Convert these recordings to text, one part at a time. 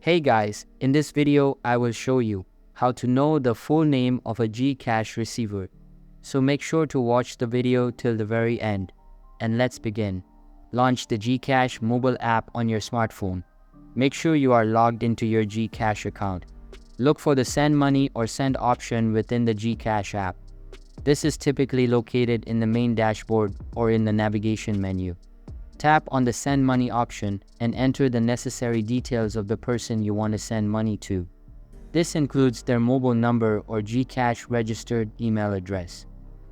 Hey guys, in this video I will show you how to know the full name of a Gcash receiver. So make sure to watch the video till the very end. And let's begin. Launch the Gcash mobile app on your smartphone. Make sure you are logged into your Gcash account. Look for the send money or send option within the Gcash app. This is typically located in the main dashboard or in the navigation menu. Tap on the send money option and enter the necessary details of the person you want to send money to. This includes their mobile number or Gcash registered email address.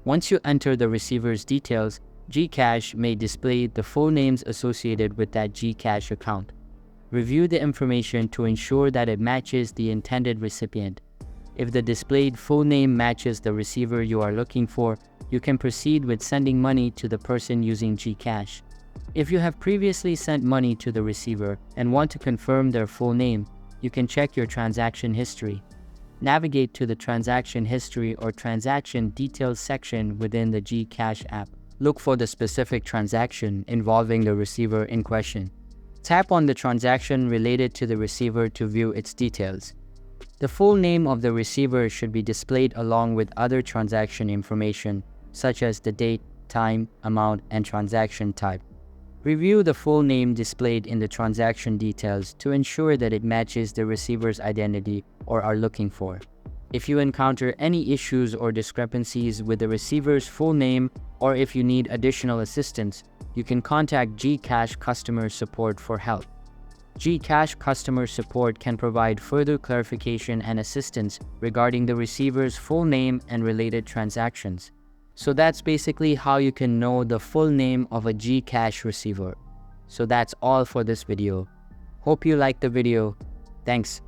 Once you enter the receiver's details, Gcash may display the full names associated with that Gcash account. Review the information to ensure that it matches the intended recipient. If the displayed full name matches the receiver you are looking for, you can proceed with sending money to the person using Gcash. If you have previously sent money to the receiver and want to confirm their full name, you can check your transaction history. Navigate to the transaction history or transaction details section within the Gcash app. Look for the specific transaction involving the receiver in question. Tap on the transaction related to the receiver to view its details. The full name of the receiver should be displayed along with other transaction information, such as the date, time, amount, and transaction type. Review the full name displayed in the transaction details to ensure that it matches the receiver's identity or are looking for. If you encounter any issues or discrepancies with the receiver's full name, or if you need additional assistance, you can contact Gcash customer support for help. Gcash customer support can provide further clarification and assistance regarding the receiver's full name and related transactions. So that's basically how you can know the full name of a Gcash receiver. So that's all for this video. Hope you liked the video. Thanks.